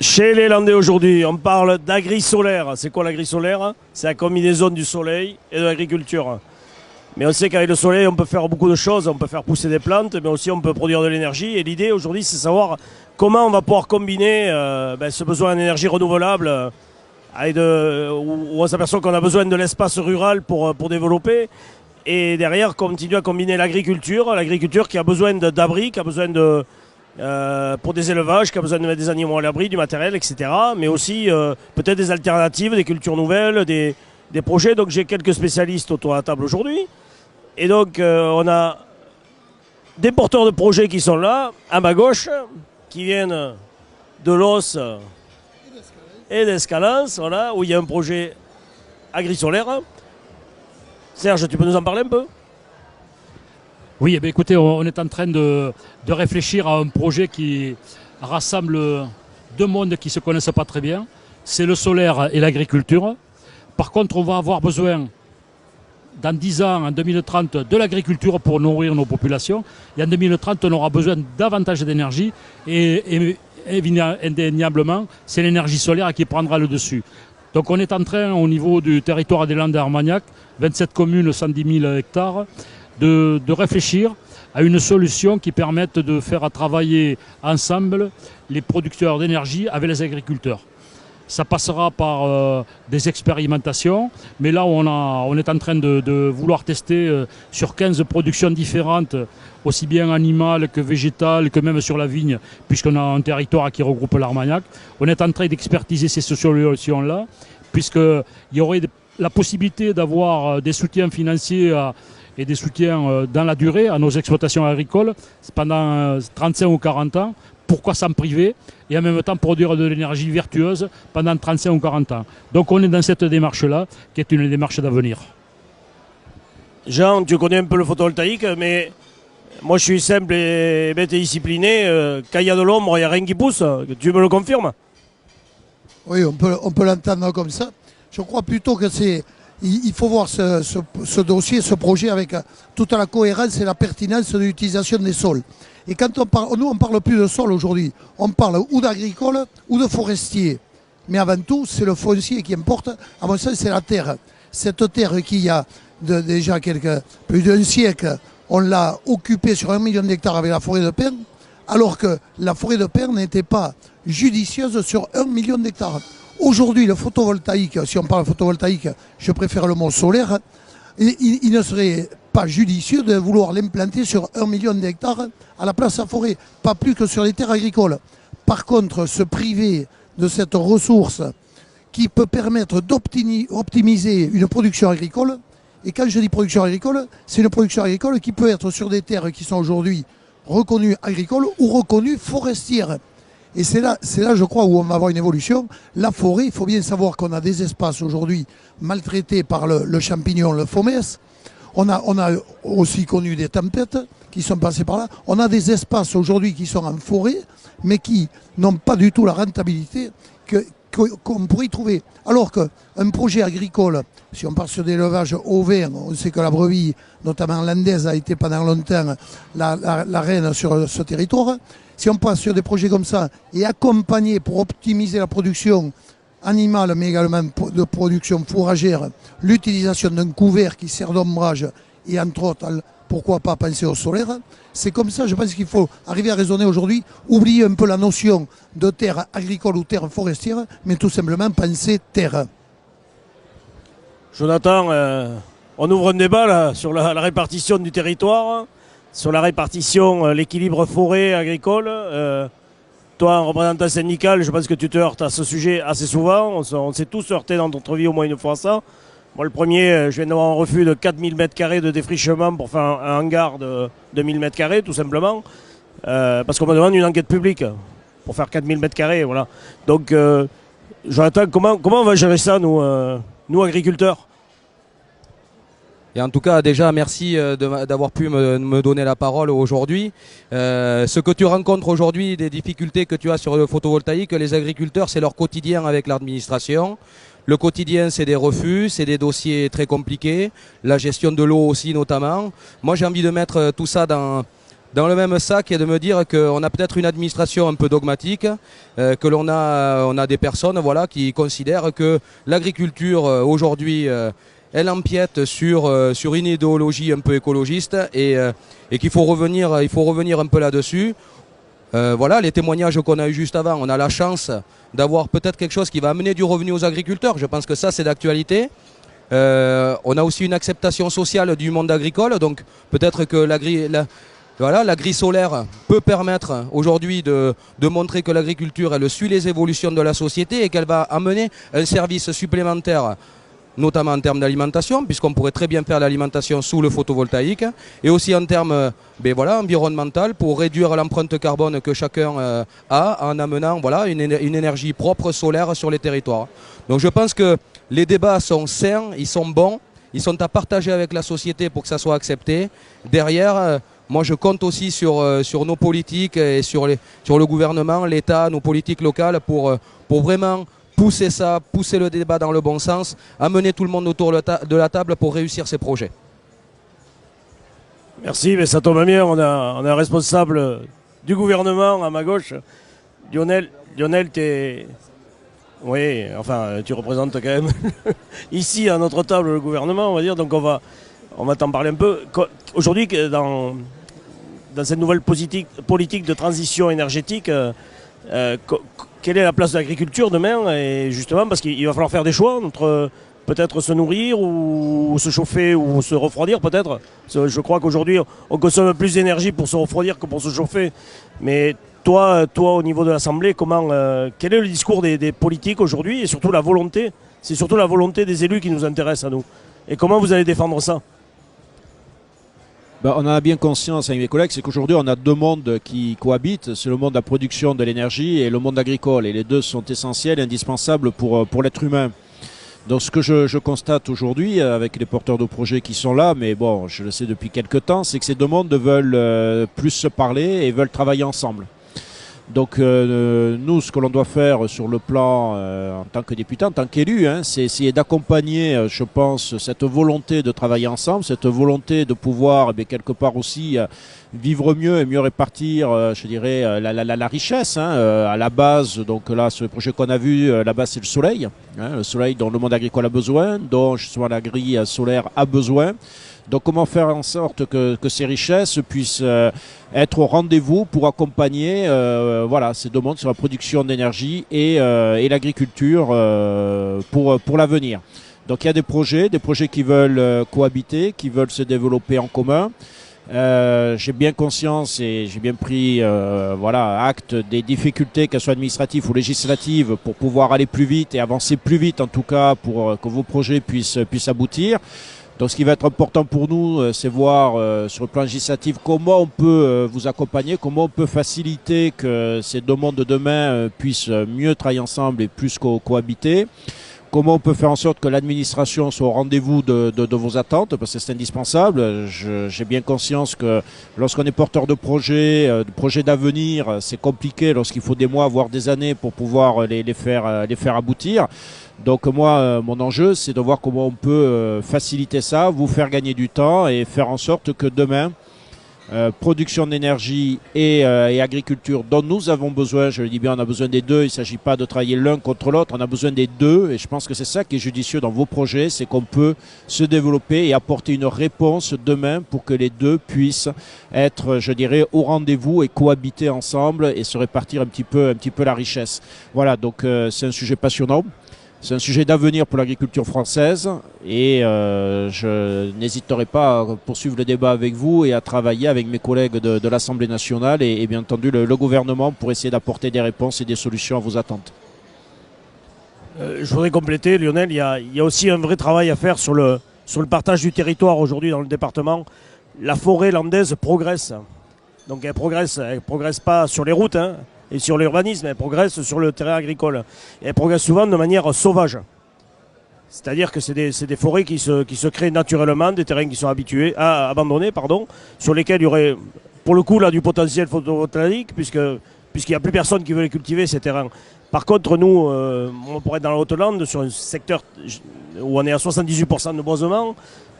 Chez les Landais aujourd'hui, on parle d'agri-solaire. C'est quoi l'agri-solaire? C'est la combinaison du soleil et de l'agriculture. Mais on sait qu'avec le soleil, on peut faire beaucoup de choses. On peut faire pousser des plantes, mais aussi on peut produire de l'énergie. Et l'idée aujourd'hui, c'est de savoir comment on va pouvoir combiner ce besoin en énergie renouvelable où on s'aperçoit qu'on a besoin de l'espace rural pour développer. Et derrière, continuer à combiner l'agriculture qui a besoin d'abris, qui a besoin pour des élevages, qui a besoin de mettre des animaux à l'abri, du matériel, etc. Mais aussi peut-être des alternatives, des cultures nouvelles, des projets. Donc j'ai quelques spécialistes autour de la table aujourd'hui. Et donc on a des porteurs de projets qui sont là, à ma gauche, qui viennent de Los et d'Escalance, voilà, où il y a un projet agri-solaire. Serge, tu peux nous en parler un peu? Oui, eh bien, écoutez, on est en train de réfléchir à un projet qui rassemble deux mondes qui ne se connaissent pas très bien. C'est le solaire et l'agriculture. Par contre, on va avoir besoin, dans 10 ans, en 2030, de l'agriculture pour nourrir nos populations. Et en 2030, on aura besoin davantage d'énergie. Et indéniablement, c'est l'énergie solaire qui prendra le dessus. Donc on est en train, au niveau du territoire des Landes d'Armagnac, 27 communes, 110 000 hectares, de réfléchir à une solution qui permette de faire travailler ensemble les producteurs d'énergie avec les agriculteurs. Ça passera par des expérimentations, mais là on est en train de vouloir tester sur 15 productions différentes, aussi bien animales que végétales, que même sur la vigne, puisqu'on a un territoire qui regroupe l'Armagnac. On est en train d'expertiser ces solutions-là, puisqu'il y aurait la possibilité d'avoir des soutiens financiers et des soutiens dans la durée à nos exploitations agricoles pendant 35 ou 40 ans. Pourquoi s'en priver et en même temps produire de l'énergie vertueuse pendant 35 ou 40 ans. Donc on est dans cette démarche-là, qui est une démarche d'avenir. Jean, tu connais un peu le photovoltaïque, mais moi je suis simple et bête et discipliné. Quand il y a de l'ombre, il n'y a rien qui pousse. Tu me le confirmes? Oui, on peut l'entendre comme ça. Je crois plutôt que il faut voir ce dossier, ce projet avec toute la cohérence et la pertinence de l'utilisation des sols. Et quand nous on parle plus de sol aujourd'hui, on parle ou d'agricole ou de forestier. Mais avant tout, c'est le foncier qui importe. À mon sens, c'est la terre. Cette terre qui, il y a déjà plus d'un siècle, on l'a occupée sur 1 million d'hectares avec la forêt de pin, alors que la forêt de pin n'était pas judicieuse sur 1 million d'hectares. Aujourd'hui, le photovoltaïque, si on parle photovoltaïque, je préfère le mot solaire, il ne serait pas judicieux de vouloir l'implanter sur 1 million d'hectares à la place à forêt, pas plus que sur les terres agricoles. Par contre, se priver de cette ressource qui peut permettre d'optimiser une production agricole, et quand je dis production agricole, c'est une production agricole qui peut être sur des terres qui sont aujourd'hui reconnues agricoles ou reconnues forestières. Et c'est là, je crois, où on va avoir une évolution. La forêt, il faut bien savoir qu'on a des espaces aujourd'hui maltraités par le champignon, le fomes. On a aussi connu des tempêtes qui sont passées par là. On a des espaces aujourd'hui qui sont en forêt, mais qui n'ont pas du tout la rentabilité qu'on pourrait y trouver. Alors qu'un projet agricole, si on part sur des élevages ovins, on sait que la brebis, notamment landaise, a été pendant longtemps la reine sur ce territoire. Si on passe sur des projets comme ça et accompagner pour optimiser la production animale, mais également de production fourragère, l'utilisation d'un couvert qui sert d'ombrage et entre autres, pourquoi pas penser au solaire, c'est comme ça, je pense qu'il faut arriver à raisonner aujourd'hui, oublier un peu la notion de terre agricole ou terre forestière, mais tout simplement penser terre. Jonathan, on ouvre un débat là, sur la répartition du territoire, sur la répartition, l'équilibre forêt-agricole. Toi, en représentant syndical, je pense que tu te heurtes à ce sujet assez souvent. On s'est tous heurtés dans notre vie au moins une fois à ça. Moi, le premier, je viens d'avoir un refus de 4000 m² de défrichement pour faire un hangar de 2000 m², tout simplement. Parce qu'on me demande une enquête publique pour faire 4000 m². Voilà. Donc, Jonathan, comment on va gérer ça, nous agriculteurs? Et en tout cas, déjà, merci d'avoir pu me donner la parole aujourd'hui. Ce que tu rencontres aujourd'hui, des difficultés que tu as sur le photovoltaïque, les agriculteurs, c'est leur quotidien avec l'administration. Le quotidien, c'est des refus, c'est des dossiers très compliqués, la gestion de l'eau aussi notamment. Moi, j'ai envie de mettre tout ça dans dans le même sac et de me dire qu'on a peut-être une administration un peu dogmatique, que on a des personnes voilà, qui considèrent que l'agriculture aujourd'hui, elle empiète sur une idéologie un peu écologiste et qu'il faut revenir un peu là-dessus. Voilà, les témoignages qu'on a eu juste avant, on a la chance d'avoir peut-être quelque chose qui va amener du revenu aux agriculteurs. Je pense que ça, c'est d'actualité. On a aussi une acceptation sociale du monde agricole, donc peut-être que l'agri-solaire peut permettre aujourd'hui de montrer que l'agriculture, elle suit les évolutions de la société et qu'elle va amener un service supplémentaire, notamment en termes d'alimentation, puisqu'on pourrait très bien faire l'alimentation sous le photovoltaïque, et aussi en termes environnemental, pour réduire l'empreinte carbone que chacun a en amenant une énergie propre solaire sur les territoires. Donc je pense que les débats sont sains, ils sont bons, ils sont à partager avec la société pour que ça soit accepté. Derrière, moi je compte aussi sur nos politiques et sur le gouvernement, l'État, nos politiques locales pour vraiment pousser le débat dans le bon sens, amener tout le monde autour de la table pour réussir ces projets. Merci, mais ça tombe bien, on a un responsable du gouvernement à ma gauche. Lionel, oui, enfin, tu représentes quand même ici à notre table le gouvernement, on va dire, donc on va t'en parler un peu. Aujourd'hui, dans cette nouvelle politique de transition énergétique, quelle est la place de l'agriculture demain? Et justement, parce qu'il va falloir faire des choix entre peut-être se nourrir ou se chauffer ou se refroidir peut-être. Je crois qu'aujourd'hui, on consomme plus d'énergie pour se refroidir que pour se chauffer. Mais toi au niveau de l'Assemblée, quel est le discours des politiques aujourd'hui et surtout la volonté? C'est surtout la volonté des élus qui nous intéresse à nous. Et comment vous allez défendre ça? On en a bien conscience avec mes collègues, c'est qu'aujourd'hui on a deux mondes qui cohabitent, c'est le monde de la production de l'énergie et le monde agricole, et les deux sont essentiels et indispensables pour l'être humain. Donc ce que je constate aujourd'hui avec les porteurs de projets qui sont là, mais bon, je le sais depuis quelques temps, c'est que ces deux mondes veulent plus se parler et veulent travailler ensemble. Donc nous, ce que l'on doit faire sur le plan en tant que député, en tant qu'élu, c'est essayer d'accompagner, je pense, cette volonté de travailler ensemble, cette volonté de pouvoir quelque part aussi vivre mieux et mieux répartir, je dirais, la richesse. À la base, donc là, sur le projet qu'on a vu, la base c'est le soleil dont le monde agricole a besoin, dont justement l'agri solaire a besoin. Donc comment faire en sorte que ces richesses puissent être au rendez-vous pour accompagner ces deux mondes sur la production d'énergie et l'agriculture pour l'avenir. Donc il y a des projets qui veulent cohabiter, qui veulent se développer en commun. J'ai bien conscience et j'ai bien pris acte des difficultés, qu'elles soient administratives ou législatives, pour pouvoir aller plus vite et avancer plus vite en tout cas pour que vos projets puissent aboutir. Donc ce qui va être important pour nous, c'est voir sur le plan législatif comment on peut vous accompagner, comment on peut faciliter que ces deux mondes de demain puissent mieux travailler ensemble et plus cohabiter. Comment on peut faire en sorte que l'administration soit au rendez-vous de vos attentes, parce que c'est indispensable. J'ai bien conscience que lorsqu'on est porteur de projets d'avenir, c'est compliqué lorsqu'il faut des mois, voire des années pour pouvoir les faire aboutir. Donc moi, mon enjeu, c'est de voir comment on peut faciliter ça, vous faire gagner du temps et faire en sorte que demain, production d'énergie et agriculture dont nous avons besoin, je le dis bien, on a besoin des deux, il ne s'agit pas de travailler l'un contre l'autre, on a besoin des deux et je pense que c'est ça qui est judicieux dans vos projets, c'est qu'on peut se développer et apporter une réponse demain pour que les deux puissent être, je dirais, au rendez-vous et cohabiter ensemble et se répartir un petit peu la richesse. Voilà, donc c'est un sujet passionnant. C'est un sujet d'avenir pour l'agriculture française et je n'hésiterai pas à poursuivre le débat avec vous et à travailler avec mes collègues de l'Assemblée nationale et bien entendu le gouvernement pour essayer d'apporter des réponses et des solutions à vos attentes. Je voudrais compléter, Lionel, il y a aussi un vrai travail à faire sur le partage du territoire aujourd'hui dans le département. La forêt landaise progresse. Donc elle progresse pas sur les routes, et sur l'urbanisme, elle progresse sur le terrain agricole. Et elle progresse souvent de manière sauvage. C'est-à-dire que c'est des forêts qui se créent naturellement, des terrains qui sont abandonnés, sur lesquels il y aurait, pour le coup, là, du potentiel photovoltaïque, puisqu'il n'y a plus personne qui veut les cultiver, ces terrains. Par contre, nous, on pourrait être dans la Haute-Lande, sur un secteur où on est à 78% de boisement.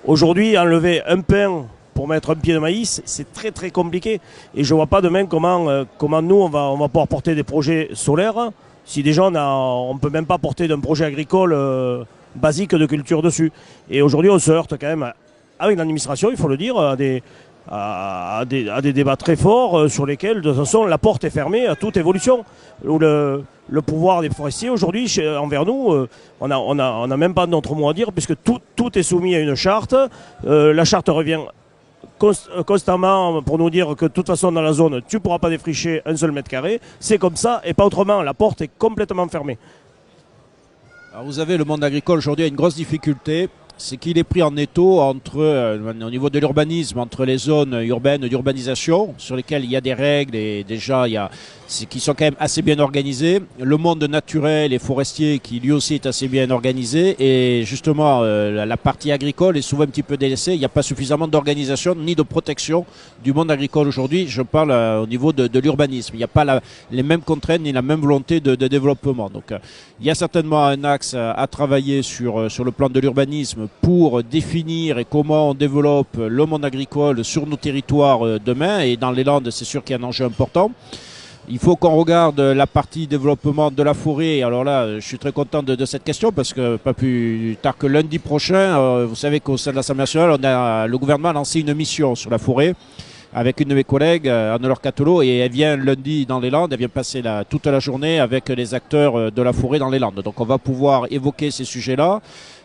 Aujourd'hui, enlever un pin pour mettre un pied de maïs, c'est très très compliqué. Et je vois pas demain comment nous on va pouvoir porter des projets solaires si déjà on peut même pas porter d'un projet agricole basique de culture dessus. Et aujourd'hui on se heurte quand même avec l'administration, il faut le dire, à des débats très forts sur lesquels de toute façon la porte est fermée à toute évolution. Où le pouvoir des forestiers aujourd'hui envers nous, on a même pas notre mot à dire puisque tout est soumis à une charte. La charte revient constamment pour nous dire que de toute façon dans la zone tu ne pourras pas défricher un seul mètre carré. C'est comme ça et pas autrement. La porte est complètement fermée. Alors vous avez le monde agricole aujourd'hui a une grosse difficulté. C'est qu'il est pris en étau au niveau de l'urbanisme, entre les zones urbaines d'urbanisation, sur lesquelles il y a des règles et déjà qui sont quand même assez bien organisées. Le monde naturel et forestier qui lui aussi est assez bien organisé. Et justement, la partie agricole est souvent un petit peu délaissée. Il n'y a pas suffisamment d'organisation ni de protection du monde agricole aujourd'hui. Je parle au niveau de l'urbanisme. Il n'y a pas les mêmes contraintes ni la même volonté de développement. Donc il y a certainement un axe à travailler sur le plan de l'urbanisme pour définir et comment on développe le monde agricole sur nos territoires demain. Et dans les Landes, c'est sûr qu'il y a un enjeu important. Il faut qu'on regarde la partie développement de la forêt. Alors là, je suis très content de cette question parce que pas plus tard que lundi prochain, vous savez qu'au sein de l'Assemblée nationale, le gouvernement a lancé une mission sur la forêt avec une de mes collègues, Anne-Laure Catelot, et elle vient lundi dans les Landes, elle vient passer toute la journée avec les acteurs de la forêt dans les Landes. Donc on va pouvoir évoquer ces sujets-là.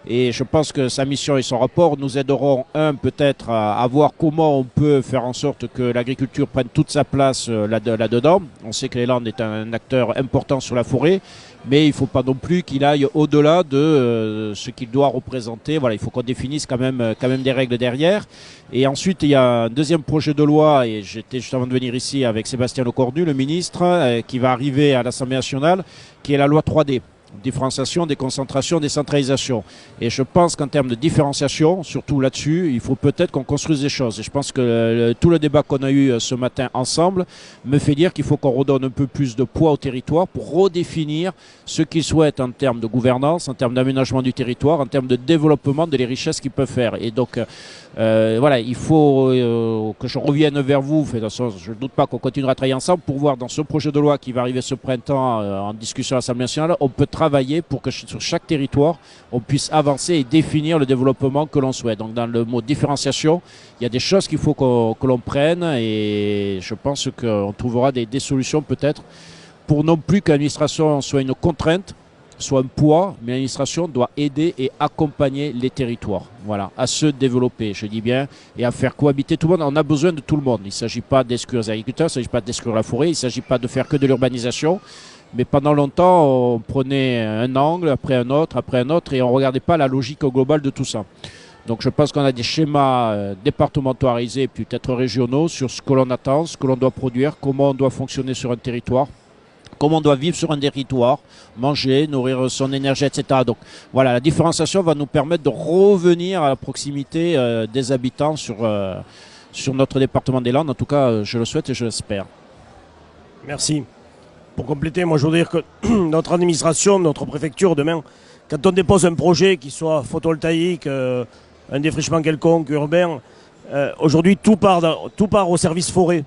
Et je pense que sa mission et son rapport nous aideront, peut-être à voir comment on peut faire en sorte que l'agriculture prenne toute sa place là-dedans. On sait que les Landes est un acteur important sur la forêt, mais il ne faut pas non plus qu'il aille au-delà de ce qu'il doit représenter. Voilà, il faut qu'on définisse quand même des règles derrière. Et ensuite, il y a un deuxième projet de loi, et j'étais juste avant de venir ici avec Sébastien Lecornu, le ministre, qui va arriver à l'Assemblée nationale, qui est la loi 3D. Différenciation, déconcentration, décentralisation. Et je pense qu'en termes de différenciation, surtout là-dessus, il faut peut-être qu'on construise des choses. Et je pense que tout le débat qu'on a eu ce matin ensemble me fait dire qu'il faut qu'on redonne un peu plus de poids au territoire pour redéfinir ce qu'ils souhaitent en termes de gouvernance, en termes d'aménagement du territoire, en termes de développement des richesses qu'ils peuvent faire. Et donc, voilà, il faut que je revienne vers vous. De toute façon, je ne doute pas qu'on continuera à travailler ensemble pour voir dans ce projet de loi qui va arriver ce printemps en discussion à l'Assemblée nationale, on peut travailler pour que sur chaque territoire, on puisse avancer et définir le développement que l'on souhaite. Donc dans le mot différenciation, il y a des choses qu'il faut que l'on prenne et je pense qu'on trouvera des solutions peut-être pour non plus que l'administration soit une contrainte, soit un poids, mais l'administration doit aider et accompagner les territoires, voilà, à se développer, je dis bien, et à faire cohabiter tout le monde. On a besoin de tout le monde. Il ne s'agit pas d'exclure les agriculteurs, il ne s'agit pas d'exclure la forêt, il ne s'agit pas de faire que de l'urbanisation. Mais pendant longtemps, on prenait un angle après un autre, et on ne regardait pas la logique globale de tout ça. Donc je pense qu'on a des schémas départementalisés, peut-être régionaux, sur ce que l'on attend, ce que l'on doit produire, comment on doit fonctionner sur un territoire, comment on doit vivre sur un territoire, manger, nourrir son énergie, etc. Donc voilà, la différenciation va nous permettre de revenir à la proximité des habitants sur notre département des Landes. En tout cas, je le souhaite et je l'espère. Merci. Pour compléter, moi je veux dire que notre administration, notre préfecture, demain, quand on dépose un projet qui soit photovoltaïque, un défrichement quelconque, urbain, aujourd'hui tout part au service forêt.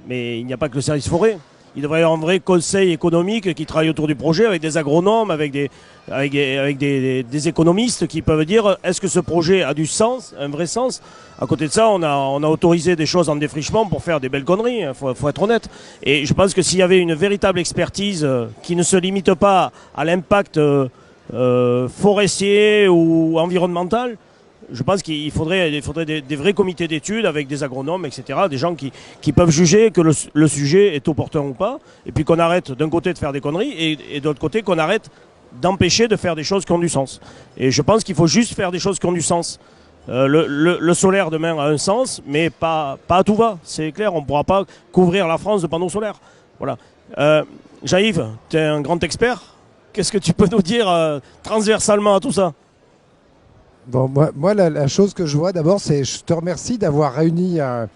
Mais il n'y a pas que le service forêt. Il devrait y avoir un vrai conseil économique qui travaille autour du projet avec des agronomes, avec des économistes qui peuvent dire est-ce que ce projet a du sens, un vrai sens. À côté de ça, on a autorisé des choses en défrichement pour faire des belles conneries, il faut être honnête. Et je pense que s'il y avait une véritable expertise qui ne se limite pas à l'impact forestier ou environnemental, je pense qu'il faudrait des vrais comités d'études avec des agronomes, etc., des gens qui peuvent juger que le sujet est opportun ou pas, et puis qu'on arrête d'un côté de faire des conneries, et de l'autre côté qu'on arrête d'empêcher de faire des choses qui ont du sens. Et je pense qu'il faut juste faire des choses qui ont du sens. Le solaire demain a un sens, mais pas à tout va, c'est clair, on ne pourra pas couvrir la France de panneaux solaires. Voilà. Jean-Yves, tu es un grand expert, qu'est-ce que tu peux nous dire transversalement à tout ça ? Bon, moi la chose que je vois d'abord, c'est je te remercie d'avoir réuni un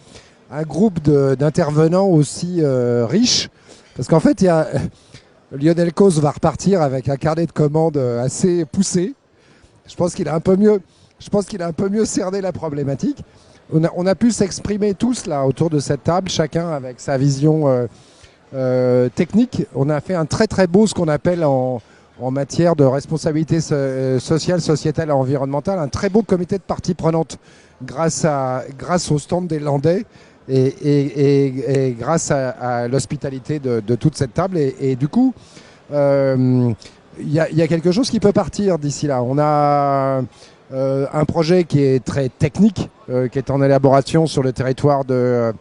groupe d'intervenants aussi riche. Parce qu'en fait, Lionel Causse va repartir avec un carnet de commandes assez poussé. Je pense qu'il a un peu mieux cerné la problématique. on a pu s'exprimer tous là autour de cette table, chacun avec sa vision technique. On a fait un très très beau, ce qu'on appelle en matière de responsabilité sociale, sociétale et environnementale, un très beau comité de parties prenantes grâce au stand des Landais et grâce à l'hospitalité de toute cette table. Et du coup, il y a quelque chose qui peut partir d'ici là. On a un projet qui est très technique, qui est en élaboration sur le territoire de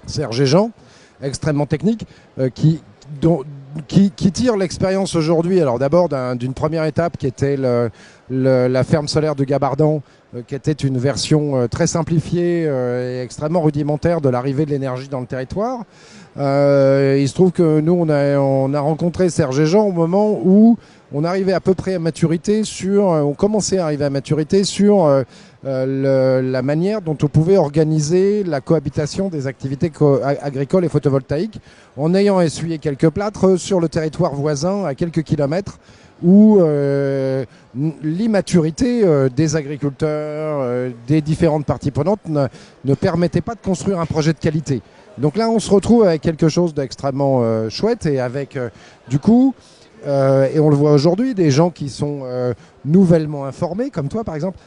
Cergy-Jean, extrêmement technique, qui tire l'expérience aujourd'hui, alors d'abord d'une première étape qui était la ferme solaire de Gabardan, qui était une version très simplifiée et extrêmement rudimentaire de l'arrivée de l'énergie dans le territoire. Il se trouve que nous, on a rencontré Serge et Jean au moment où on arrivait à peu près à maturité on commençait à arriver à maturité sur la manière dont on pouvait organiser la cohabitation des activités agricoles et photovoltaïques, en ayant essuyé quelques plâtres sur le territoire voisin à quelques kilomètres, où l'immaturité des agriculteurs, des différentes parties prenantes ne permettait pas de construire un projet de qualité. Donc là, on se retrouve avec quelque chose d'extrêmement chouette et avec, du coup, et on le voit aujourd'hui, des gens qui sont nouvellement informés, comme toi par exemple,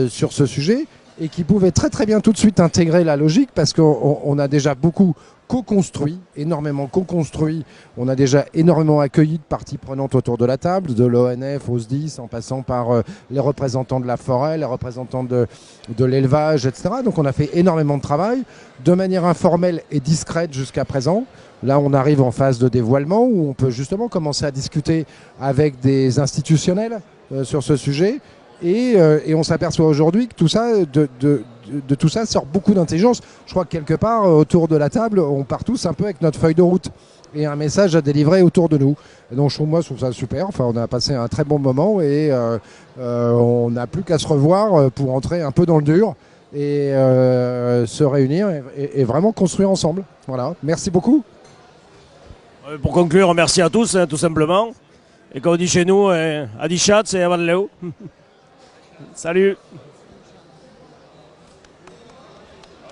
sur ce sujet, et qui pouvaient très très bien tout de suite intégrer la logique, parce qu'on a déjà beaucoup co-construit, énormément co-construit. On a déjà énormément accueilli de parties prenantes autour de la table, de l'ONF au SDIS, en passant par les représentants de la forêt, les représentants de l'élevage, etc. Donc on a fait énormément de travail, de manière informelle et discrète jusqu'à présent. Là, on arrive en phase de dévoilement, où on peut justement commencer à discuter avec des institutionnels sur ce sujet. Et on s'aperçoit aujourd'hui que tout ça, de tout ça sort beaucoup d'intelligence. Je crois que quelque part, autour de la table, on part tous un peu avec notre feuille de route et un message à délivrer autour de nous. Et donc moi, je trouve ça super. Enfin, on a passé un très bon moment et on n'a plus qu'à se revoir pour entrer un peu dans le dur et se réunir et vraiment construire ensemble. Voilà. Merci beaucoup. Pour conclure, merci à tous, tout simplement. Et comme on dit chez nous, Adichat, c'est Avaleo. Salut.